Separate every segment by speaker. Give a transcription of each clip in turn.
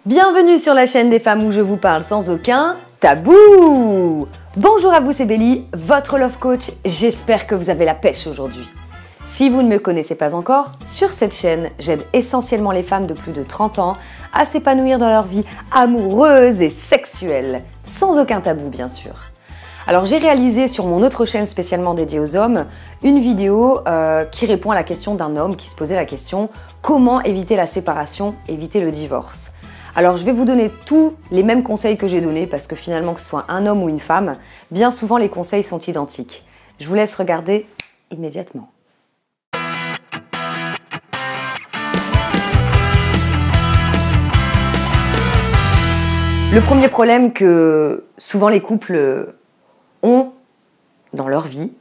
Speaker 1: Bienvenue sur la chaîne des femmes où je vous parle sans aucun tabou. Bonjour à vous, c'est Bélie, votre love coach. J'espère que vous avez la pêche aujourd'hui. Si vous ne me connaissez pas encore, sur cette chaîne, j'aide essentiellement les femmes de plus de 30 ans à s'épanouir dans leur vie amoureuse et sexuelle, sans aucun tabou bien sûr. Alors j'ai réalisé sur mon autre chaîne spécialement dédiée aux hommes une vidéo qui répond à la question d'un homme qui se posait la question « Comment éviter la séparation, éviter le divorce ?» Alors je vais vous donner tous les mêmes conseils que j'ai donnés parce que finalement que ce soit un homme ou une femme, bien souvent les conseils sont identiques. Je vous laisse regarder immédiatement. Le premier problème que souvent les couples ont dans leur vie,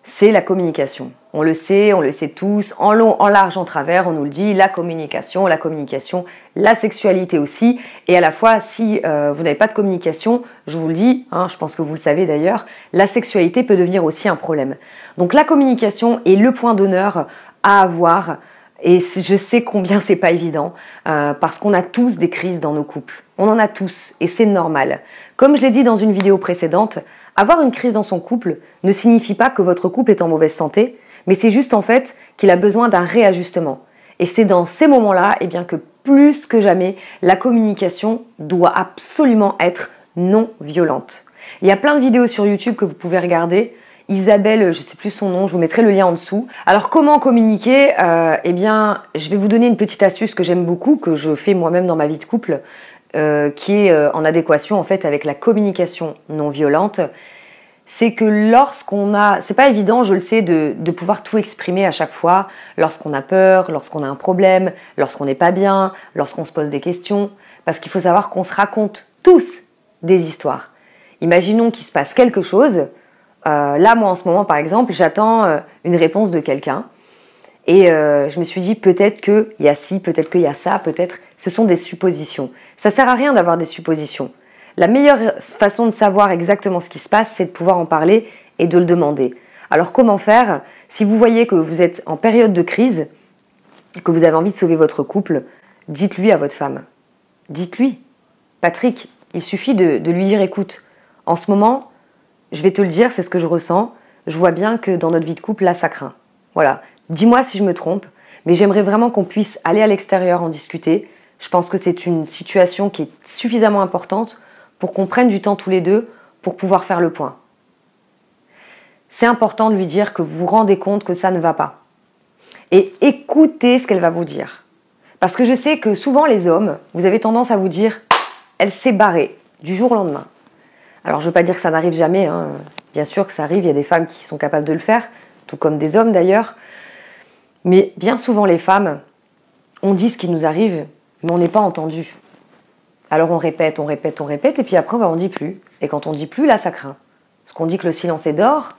Speaker 1: c'est la communication. On le sait tous, en long, en large, en travers, on nous le dit, la communication, la sexualité aussi. Et à la fois, si vous n'avez pas de communication, je vous le dis, je pense que vous le savez d'ailleurs, la sexualité peut devenir aussi un problème. Donc la communication est le point d'honneur à avoir. Et je sais combien c'est pas évident, parce qu'on a tous des crises dans nos couples. On en a tous, et c'est normal. Comme je l'ai dit dans une vidéo précédente, avoir une crise dans son couple ne signifie pas que votre couple est en mauvaise santé, mais c'est juste en fait qu'il a besoin d'un réajustement. Et c'est dans ces moments-là que plus que jamais, la communication doit absolument être non violente. Il y a plein de vidéos sur YouTube que vous pouvez regarder. Isabelle, je ne sais plus son nom, je vous mettrai le lien en dessous. Alors comment communiquer je vais vous donner une petite astuce que j'aime beaucoup, que je fais moi-même dans ma vie de couple, qui est en adéquation en fait avec la communication non violente. C'est que lorsqu'on a, c'est pas évident, je le sais, de pouvoir tout exprimer à chaque fois, lorsqu'on a peur, lorsqu'on a un problème, lorsqu'on n'est pas bien, lorsqu'on se pose des questions, parce qu'il faut savoir qu'on se raconte tous des histoires. Imaginons qu'il se passe quelque chose. Là, moi, en ce moment, par exemple, j'attends une réponse de quelqu'un. Et je me suis dit, peut-être qu'il y a ci, peut-être qu'il y a ça, peut-être... Ce sont des suppositions. Ça sert à rien d'avoir des suppositions. La meilleure façon de savoir exactement ce qui se passe, c'est de pouvoir en parler et de le demander. Alors, comment faire? Si vous voyez que vous êtes en période de crise, que vous avez envie de sauver votre couple, dites-lui à votre femme. Dites-lui. Patrick, il suffit de lui dire, écoute, en ce moment... Je vais te le dire, c'est ce que je ressens. Je vois bien que dans notre vie de couple, là, ça craint. Voilà. Dis-moi si je me trompe, mais j'aimerais vraiment qu'on puisse aller à l'extérieur en discuter. Je pense que c'est une situation qui est suffisamment importante pour qu'on prenne du temps tous les deux pour pouvoir faire le point. C'est important de lui dire que vous vous rendez compte que ça ne va pas. Et écoutez ce qu'elle va vous dire. Parce que je sais que souvent les hommes, vous avez tendance à vous dire « elle s'est barrée du jour au lendemain ». Alors, je ne veux pas dire que ça n'arrive jamais, Bien sûr que ça arrive, il y a des femmes qui sont capables de le faire, tout comme des hommes d'ailleurs. Mais bien souvent, les femmes, on dit ce qui nous arrive, mais on n'est pas entendu. Alors, on répète, et puis après, on ne dit plus. Et quand on ne dit plus, là, ça craint. Parce qu'on dit que le silence est d'or,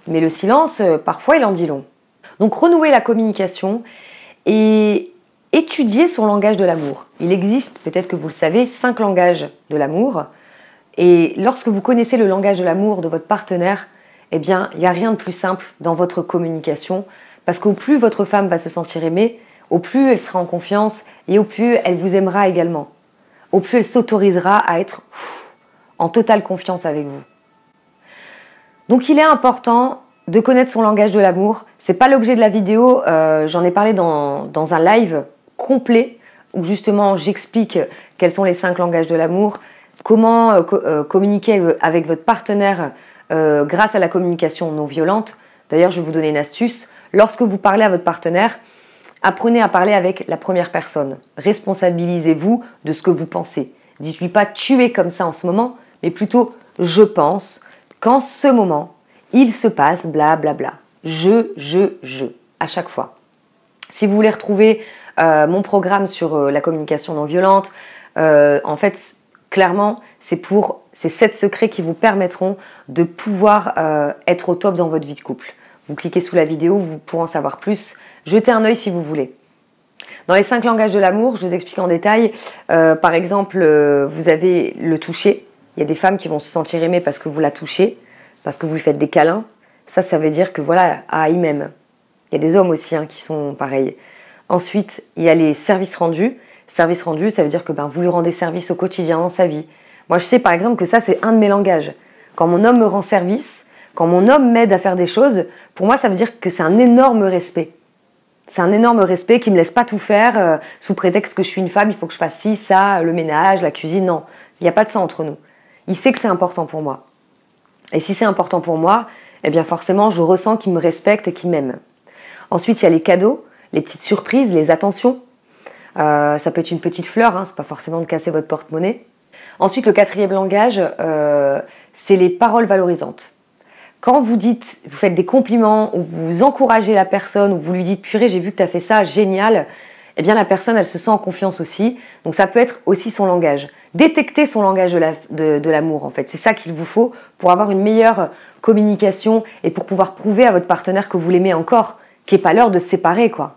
Speaker 1: mais le silence, parfois, il en dit long. Donc, renouer la communication et étudier son langage de l'amour. Il existe, peut-être que vous le savez, 5 langages de l'amour. Et lorsque vous connaissez le langage de l'amour de votre partenaire, il n'y a rien de plus simple dans votre communication, parce qu'au plus votre femme va se sentir aimée, au plus elle sera en confiance et au plus elle vous aimera également. Au plus elle s'autorisera à être en totale confiance avec vous. Donc il est important de connaître son langage de l'amour. C'est pas l'objet de la vidéo, j'en ai parlé dans un live complet où justement j'explique quels sont les 5 langages de l'amour. Comment communiquer avec votre partenaire grâce à la communication non violente. D'ailleurs, je vais vous donner une astuce. Lorsque vous parlez à votre partenaire, apprenez à parler avec la première personne. Responsabilisez-vous de ce que vous pensez. Dites-lui pas « tu es comme ça en ce moment », mais plutôt « je pense qu'en ce moment, il se passe blablabla ». Je, à chaque fois. Si vous voulez retrouver mon programme sur la communication non violente, en fait... Clairement, c'est 7 secrets qui vous permettront de pouvoir être au top dans votre vie de couple. Vous cliquez sous la vidéo, vous pourrez en savoir plus. Jetez un œil si vous voulez. Dans les 5 langages de l'amour, je vous explique en détail. Par exemple, vous avez le toucher. Il y a des femmes qui vont se sentir aimées parce que vous la touchez, parce que vous lui faites des câlins. Ça veut dire que voilà, il m'aime. Il y a des hommes aussi qui sont pareils. Ensuite, il y a les services rendus. Service rendu, ça veut dire que vous lui rendez service au quotidien dans sa vie. Moi, je sais par exemple que ça, c'est un de mes langages. Quand mon homme me rend service, quand mon homme m'aide à faire des choses, pour moi, ça veut dire que c'est un énorme respect. C'est un énorme respect qui ne me laisse pas tout faire sous prétexte que je suis une femme, il faut que je fasse ci, ça, le ménage, la cuisine. Non, il n'y a pas de ça entre nous. Il sait que c'est important pour moi. Et si c'est important pour moi, eh bien forcément, je ressens qu'il me respecte et qu'il m'aime. Ensuite, il y a les cadeaux, les petites surprises, les attentions. Ça peut être une petite fleur, c'est pas forcément de casser votre porte-monnaie. Ensuite, le quatrième langage, c'est les paroles valorisantes. Quand vous faites des compliments, ou vous encouragez la personne, ou vous lui dites « Purée, j'ai vu que tu as fait ça, génial », eh bien la personne, elle se sent en confiance aussi. Donc ça peut être aussi son langage. Détectez son langage de l'amour, en fait. C'est ça qu'il vous faut pour avoir une meilleure communication et pour pouvoir prouver à votre partenaire que vous l'aimez encore, qu'il n'est pas l'heure de se séparer, quoi.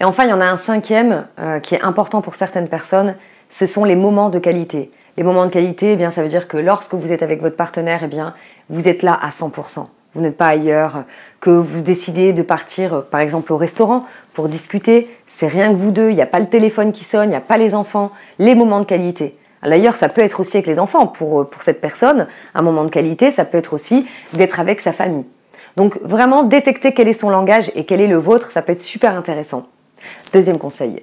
Speaker 1: Et enfin, il y en a un cinquième qui est important pour certaines personnes, ce sont les moments de qualité. Les moments de qualité, eh bien, ça veut dire que lorsque vous êtes avec votre partenaire, eh bien, vous êtes là à 100%. Vous n'êtes pas ailleurs, que vous décidez de partir, par exemple, au restaurant pour discuter. C'est rien que vous deux, il n'y a pas le téléphone qui sonne, il n'y a pas les enfants. Les moments de qualité. D'ailleurs, ça peut être aussi avec les enfants. Pour cette personne, un moment de qualité, ça peut être aussi d'être avec sa famille. Donc, vraiment, détecter quel est son langage et quel est le vôtre, ça peut être super intéressant. Deuxième conseil.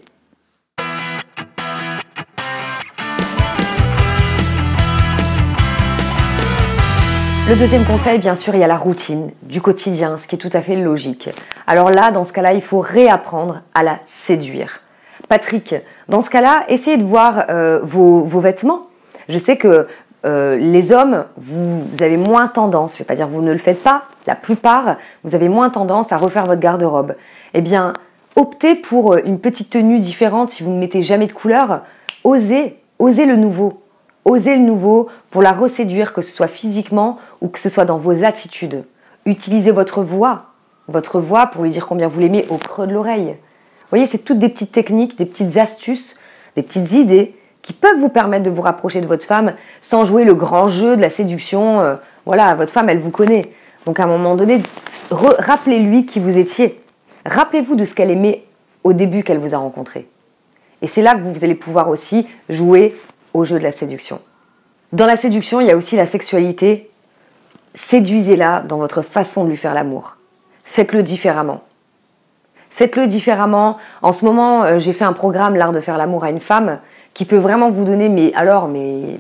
Speaker 1: Le deuxième conseil, bien sûr, il y a la routine du quotidien, ce qui est tout à fait logique. Alors là, dans ce cas-là, il faut réapprendre à la séduire. Patrick, dans ce cas-là, essayez de voir vos vêtements. Je sais que les hommes, vous avez moins tendance, je ne vais pas dire vous ne le faites pas, la plupart, vous avez moins tendance à refaire votre garde-robe. Eh bien, optez pour une petite tenue différente si vous ne mettez jamais de couleur. Osez le nouveau. Osez le nouveau pour la reséduire, que ce soit physiquement ou que ce soit dans vos attitudes. Utilisez votre voix pour lui dire combien vous l'aimez au creux de l'oreille. Vous voyez, c'est toutes des petites techniques, des petites astuces, des petites idées qui peuvent vous permettre de vous rapprocher de votre femme sans jouer le grand jeu de la séduction. Voilà, votre femme, elle vous connaît. Donc à un moment donné, rappelez-lui qui vous étiez. Rappelez-vous de ce qu'elle aimait au début qu'elle vous a rencontré. Et c'est là que vous allez pouvoir aussi jouer au jeu de la séduction. Dans la séduction, il y a aussi la sexualité. Séduisez-la dans votre façon de lui faire l'amour. Faites-le différemment. Faites-le différemment. En ce moment, j'ai fait un programme, l'art de faire l'amour à une femme, qui peut vraiment vous donner, mais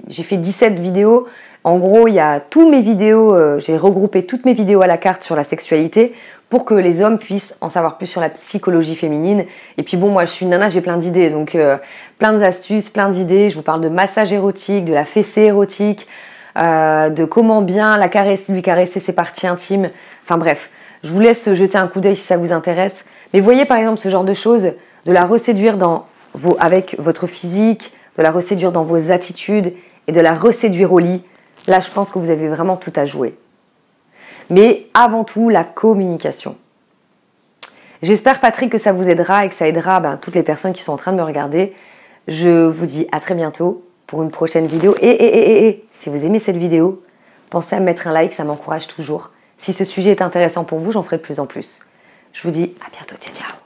Speaker 1: j'ai fait 17 vidéos. En gros, il y a toutes mes vidéos, j'ai regroupé toutes mes vidéos à la carte sur la sexualité pour que les hommes puissent en savoir plus sur la psychologie féminine. Et puis bon, moi je suis une nana, j'ai plein d'idées, donc plein d'astuces, plein d'idées. Je vous parle de massage érotique, de la fessée érotique, de comment bien lui caresser ses parties intimes. Enfin bref, je vous laisse jeter un coup d'œil si ça vous intéresse. Mais voyez par exemple ce genre de choses, de la reséduire avec votre physique, de la reséduire dans vos attitudes et de la reséduire au lit. Là, je pense que vous avez vraiment tout à jouer. Mais avant tout, la communication. J'espère, Patrick, que ça vous aidera et que ça aidera toutes les personnes qui sont en train de me regarder. Je vous dis à très bientôt pour une prochaine vidéo. Et si vous aimez cette vidéo, pensez à mettre un like, ça m'encourage toujours. Si ce sujet est intéressant pour vous, j'en ferai de plus en plus. Je vous dis à bientôt, ciao ciao.